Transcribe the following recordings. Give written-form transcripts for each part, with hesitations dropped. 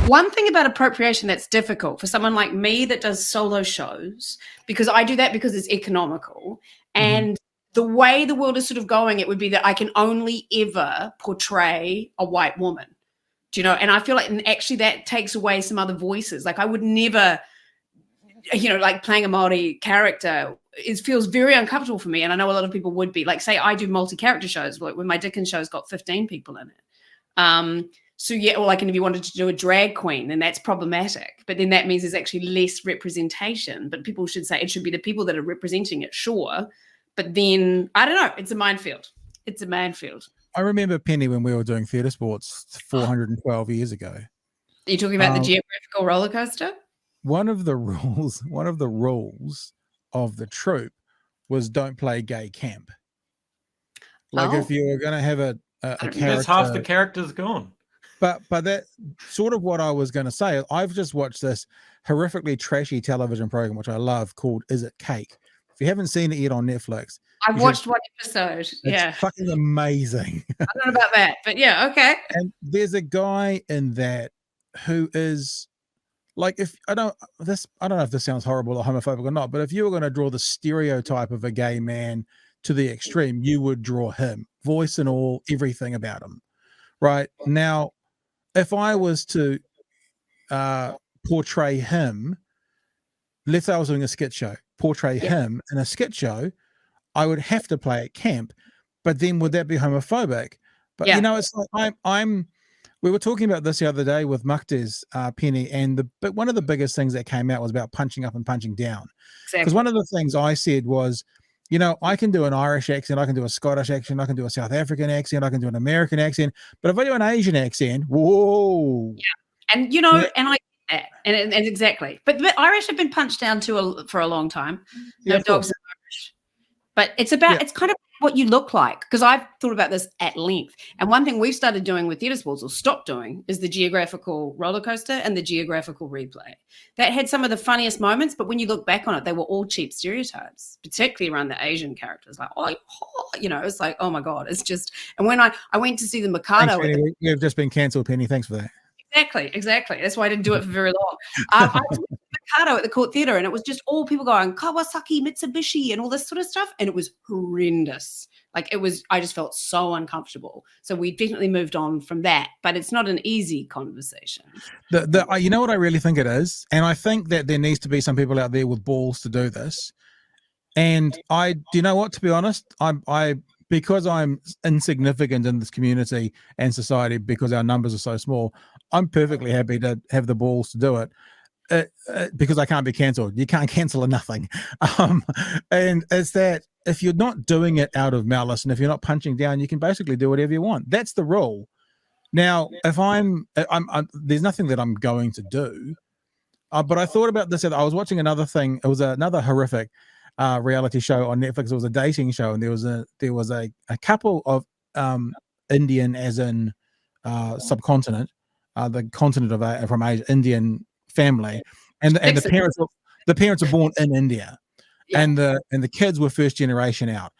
One thing about appropriation that's difficult for someone like me that does solo shows, because I do that because it's economical. And the way the world is sort of going, it would be that I can only ever portray a white woman. Do you know? And I feel like, and actually that takes away some other voices. Like I would never, like playing a Māori character, it feels very uncomfortable for me. And I know a lot of people would be. Like, say I do multi-character shows, like when my Dickens show's got 15 people in it. So yeah, or like, and if you wanted to do a drag queen, then that's problematic. But then that means there's actually less representation. But people should say it should be the people that are representing it, sure. But then, I don't know, it's a minefield. It's a minefield. I remember, Penny, when we were doing theatre sports 412 years ago. Are you talking about the geographical roller coaster? One of the rules of the troupe was don't play gay camp. Like if you were going to have a character, that's half the characters gone. But that sort of what I was going to say. I've just watched this horrifically trashy television program, which I love, called Is It Cake? If you haven't seen it yet on Netflix, I've watched one episode. It's fucking amazing. I don't know about that, but yeah, okay. And there's a guy in that who is like, I don't know if this sounds horrible or homophobic or not, but if you were going to draw the stereotype of a gay man to the extreme, you would draw him, voice and all, everything about him. Right now, if I was to portray him, let's say I was doing a skit show, portray him in a skit show, I would have to play at camp, but then would that be homophobic? But it's like we were talking about this the other day with Muktes, Penny, but one of the biggest things that came out was about punching up and punching down. Because one of the things I said was, I can do an Irish accent, I can do a Scottish accent, I can do a South African accent, I can do an American accent, but if I do an Asian accent, whoa. Yeah. And, and I get that. And exactly. But Irish have been punched down for a long time. No dogs are Irish. But it's kind of what you look like, because I've thought about this at length. And one thing we've started doing with theatre sports, or stopped doing, is the geographical roller coaster and the geographical replay. That had some of the funniest moments, but when you look back on it, they were all cheap stereotypes, particularly around the Asian characters. Like, it's like, oh my God, it's just. And when I went to see the Mikado, you've just been cancelled, Penny. Thanks for that. Exactly. That's why I didn't do it for very long. I went to Mikado at the Court Theatre, and it was just all people going Kawasaki, Mitsubishi, and all this sort of stuff, and it was horrendous. Like I just felt so uncomfortable. So we definitely moved on from that, but it's not an easy conversation. You know what I really think it is, and I think that there needs to be some people out there with balls to do this. And do you know what? To be honest, because I'm insignificant in this community and society, because our numbers are so small, I'm perfectly happy to have the balls to do it because I can't be cancelled. You can't cancel nothing. And it's that if you're not doing it out of malice and if you're not punching down, you can basically do whatever you want. That's the rule. Now, if I'm there's nothing that I'm going to do, but I thought about this. I was watching another thing. It was another horrific reality show on Netflix. It was a dating show, and there was a couple of Indian, as in subcontinent, the continent of from Asia, Indian family, and the parents are born in India, and the kids were first generation out.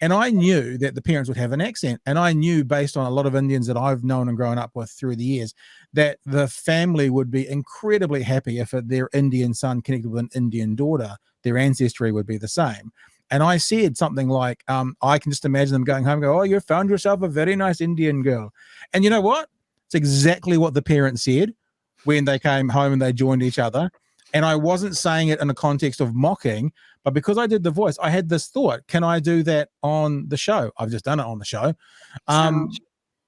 And I knew that the parents would have an accent, and I knew, based on a lot of Indians that I've known and grown up with through the years, that the family would be incredibly happy if their Indian son connected with an Indian daughter. Their ancestry would be the same. And I said something like, I can just imagine them going home and go, oh, you found yourself a very nice Indian girl. And you know what? It's exactly what the parents said when they came home and they joined each other. And I wasn't saying it in a context of mocking, but because I did the voice, I had this thought, can I do that on the show? I've just done it on the show.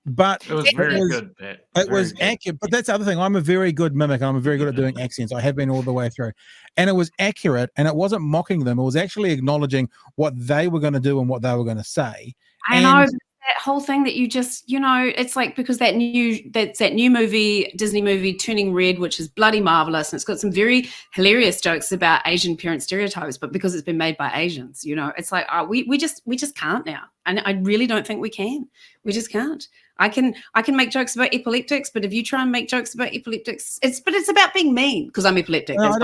But it was very good. It was accurate. But that's the other thing. I'm a very good mimic. I'm very good at doing accents. I have been all the way through. And it was accurate, and it wasn't mocking them. It was actually acknowledging what they were going to do and what they were going to say. I know that whole thing that you just, it's like, because that new movie, Disney movie, Turning Red, which is bloody marvelous, and it's got some very hilarious jokes about Asian parent stereotypes, but because it's been made by Asians, it's like, we just can't now. And I really don't think we can. We just can't. I can make jokes about epileptics, but if you try and make jokes about epileptics, it's about being mean because I'm epileptic. No,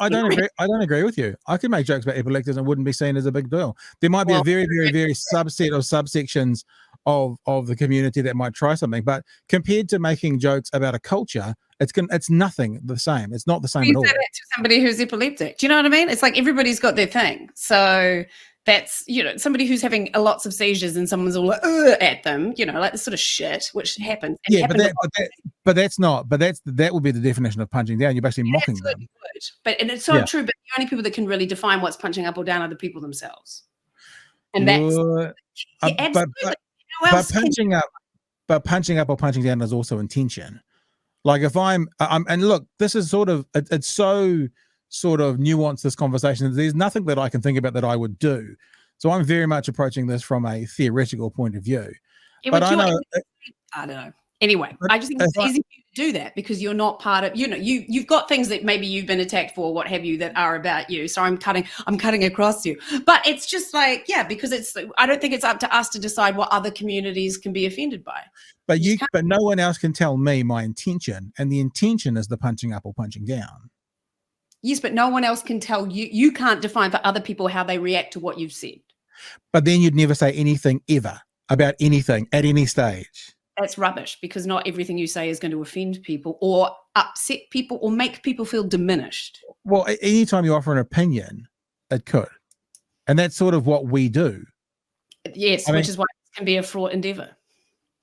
I don't agree with you. I can make jokes about epileptics and wouldn't be seen as a big deal. There might be a very, very, very subset of subsections of the community that might try something, but compared to making jokes about a culture, It's nothing the same. It's not the same You at all. say that to somebody who's epileptic. Do you know what I mean? It's like everybody's got their thing. So that's, somebody who's having lots of seizures and someone's all like, at them, like this sort of shit, which happens. And Yeah, that would be the definition of punching down. You're basically mocking them. Would. And it's so true, but the only people that can really define what's punching up or down are the people themselves. And that's absolutely. But punching up or punching down is also intention. Like if I'm and look, this is it's so sort of nuanced, this conversation. There's nothing that I can think about that I would do. So I'm very much approaching this from a theoretical point of view. Yeah, but I don't know. Anyway, I just think it's easy for you to do that because you're not part of, you've got things that maybe you've been attacked for, what have you, that are about you. So I'm cutting across you. But it's just like, because I don't think it's up to us to decide what other communities can be offended by. But no one else can tell me my intention, and the intention is the punching up or punching down. Yes, but no one else can tell you. You can't define for other people how they react to what you've said. But then you'd never say anything ever about anything at any stage. That's rubbish, because not everything you say is going to offend people or upset people or make people feel diminished. Well, anytime you offer an opinion, it could. And that's sort of what we do. Yes, which is why it can be a fraught endeavor.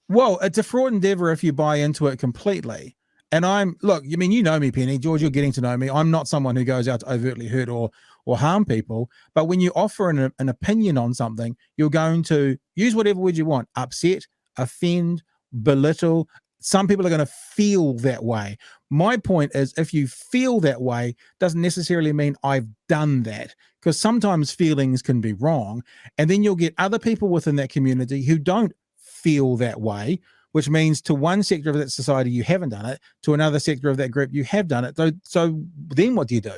Well, it's a fraught endeavor if you buy into it completely. And you know me, Penny, George, you're getting to know me. I'm not someone who goes out to overtly hurt or harm people. But when you offer an opinion on something, you're going to use whatever word you want: upset, offend, belittle. Some people are going to feel that way. My point is, if you feel that way, doesn't necessarily mean I've done that, because sometimes feelings can be wrong. And then you'll get other people within that community who don't feel that way, which means to one sector of that society, you haven't done it. To another sector of that group, you have done it. So then what do you do?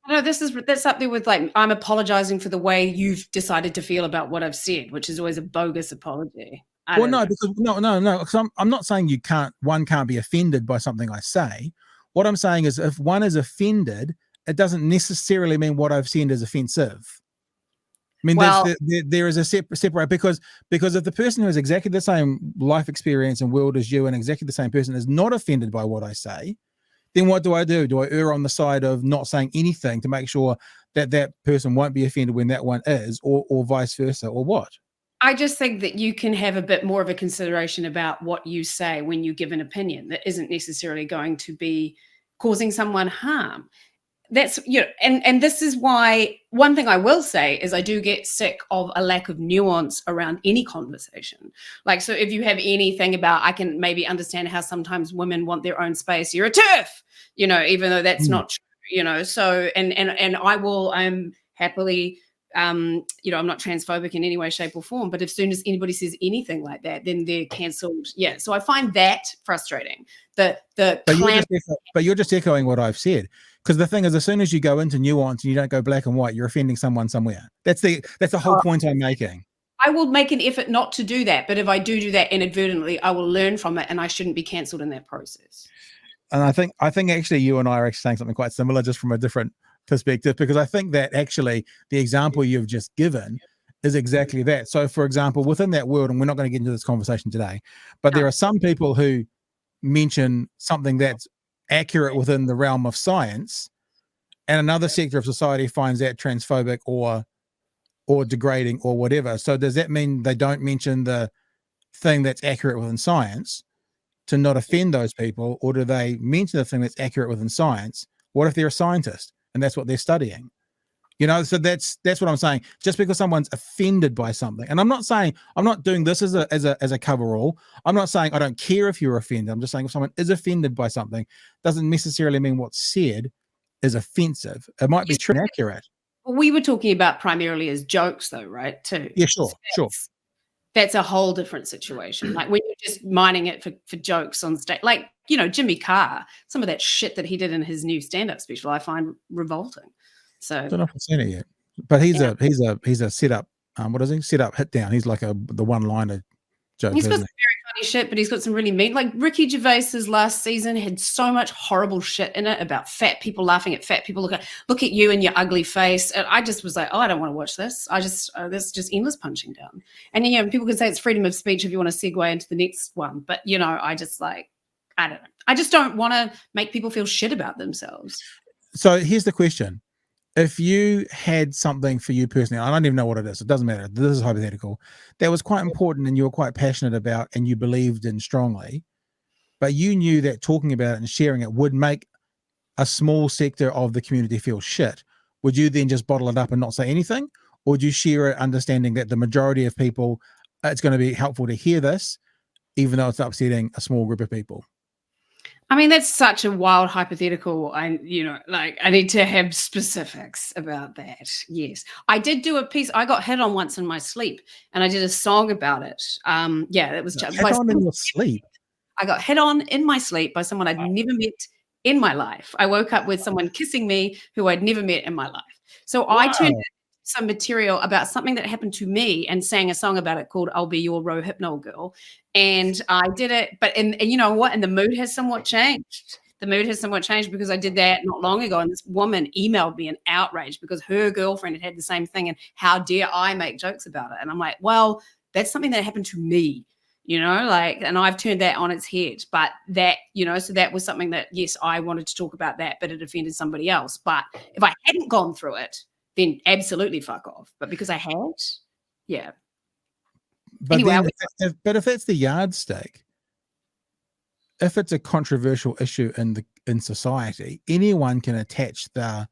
No, that's up there with, like, I'm apologizing for the way you've decided to feel about what I've said, which is always a bogus apology. Because I'm not saying one can't be offended by something I say. What I'm saying is, if one is offended, it doesn't necessarily mean what I've said is offensive. I mean, there is a separate, because if the person who has exactly the same life experience and world as you and exactly the same person is not offended by what I say, then what do? Do I err on the side of not saying anything to make sure that person won't be offended when that one is, or vice versa, or what? I just think that you can have a bit more of a consideration about what you say when you give an opinion that isn't necessarily going to be causing someone harm. That's, and this is why one thing I will say is I do get sick of a lack of nuance around any conversation. Like, so if you have anything about, I can maybe understand how sometimes women want their own space. You're a TERF, even though that's not true, so, and I'm happily, I'm not transphobic in any way, shape or form, but as soon as anybody says anything like that, then they're cancelled. Yeah. So I find that frustrating. But you're just echoing what I've said. Because the thing is, as soon as you go into nuance and you don't go black and white, you're offending someone somewhere. That's the whole point I'm making. I will make an effort not to do that. But if I do that inadvertently, I will learn from it, and I shouldn't be cancelled in that process. And I think actually you and I are actually saying something quite similar, just from a different perspective, because I think that actually the example you've just given is exactly that. So, for example, within that world, and we're not going to get into this conversation today, but there are some people who mention something that's accurate within the realm of science, and another sector of society finds that transphobic or degrading or whatever. So does that mean they don't mention the thing that's accurate within science to not offend those people, or do they mention the thing that's accurate within science? What if they're a scientist and that's what they're studying? So that's what I'm saying. Just because someone's offended by something, and I'm not doing this as a coverall. I'm not saying I don't care if you're offended. I'm just saying if someone is offended by something, doesn't necessarily mean what's said is offensive. It might be true and accurate. We were talking about primarily as jokes, though, right? Too. Yeah, sure. That's a whole different situation. Like when you're just mining it for jokes on stage, like, Jimmy Carr, some of that shit that he did in his new stand-up special, I find revolting. So I don't know if I've seen it yet, but he's a setup. What is he? Setup hit down. He's like the one-liner joke. He's got some very funny shit, but he's got some really mean. Like Ricky Gervais's last season had so much horrible shit in it about fat people laughing at fat people. Look at you and your ugly face. And I just was like, I don't want to watch this. This is just endless punching down. And people can say it's freedom of speech if you want to segue into the next one, but I just like, I don't know. I just don't want to make people feel shit about themselves. So here's the question. If you had something for you personally, I don't even know what it is. It doesn't matter. This is hypothetical. That was quite important and you were quite passionate about and you believed in strongly, but you knew that talking about it and sharing it would make a small sector of the community feel shit. Would you then just bottle it up and not say anything? Or would you share it understanding that the majority of people, it's going to be helpful to hear this, even though it's upsetting a small group of people? I mean, that's such a wild hypothetical. I need to have specifics about that. Yes. I did do a piece. I got hit on once in my sleep and I did a song about it. It was just Hit on in your sleep. I got hit on in my sleep by someone I'd never met in my life. I woke up with someone kissing me who I'd never met in my life. So I turned some material about something that happened to me and sang a song about it called I'll Be Your Rohypnol Girl. And I did it, but and you know what? And the mood has somewhat changed. The mood has somewhat changed because I did that not long ago. And this woman emailed me in outrage because her girlfriend had the same thing. And how dare I make jokes about it? And I'm like, well, that's something that happened to me. And I've turned that on its head. But that, so that was something that, yes, I wanted to talk about that, but it offended somebody else. But if I hadn't gone through it, then absolutely fuck off. But because I had, yeah. But anyway, then, if that's the yardstick, if it's a controversial issue in society, anyone can attach the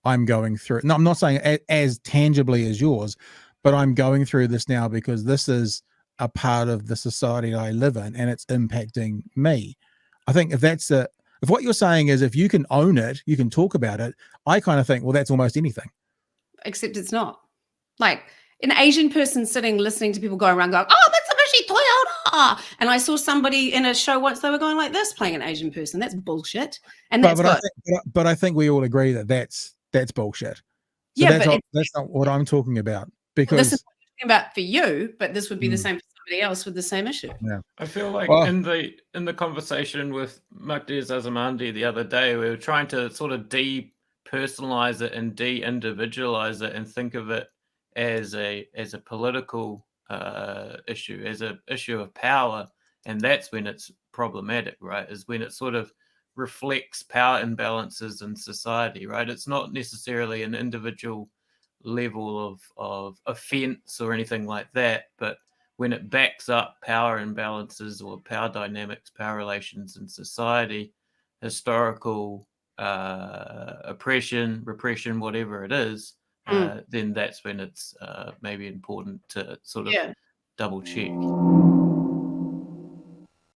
I'm going through it. No, I'm not saying as tangibly as yours, but I'm going through this now because this is a part of the society I live in and it's impacting me. I think if what you're saying is if you can own it, you can talk about it, I kind of think, well, that's almost anything. Except it's not. Like an Asian person sitting listening to people going around going, oh, that's a bushy Toyota. And I saw somebody in a show once, they were going like this playing an Asian person. That's bullshit. And that's but I think we all agree that that's bullshit. So yeah, that's not what I'm talking about. Because this is what I'm talking about for you, but this would be the same for somebody else with the same issue. Yeah. I feel like in the conversation with Magdiz Azamandi the other day, we were trying to sort of depersonalize it and de-individualize it and think of it as a political issue, as an issue of power, and that's when it's problematic, right? Is when it sort of reflects power imbalances in society, right? It's not necessarily an individual level of offense or anything like that, but when it backs up power imbalances or power dynamics, power relations in society, historical oppression, repression, whatever it is, then that's when it's maybe important to sort of double check.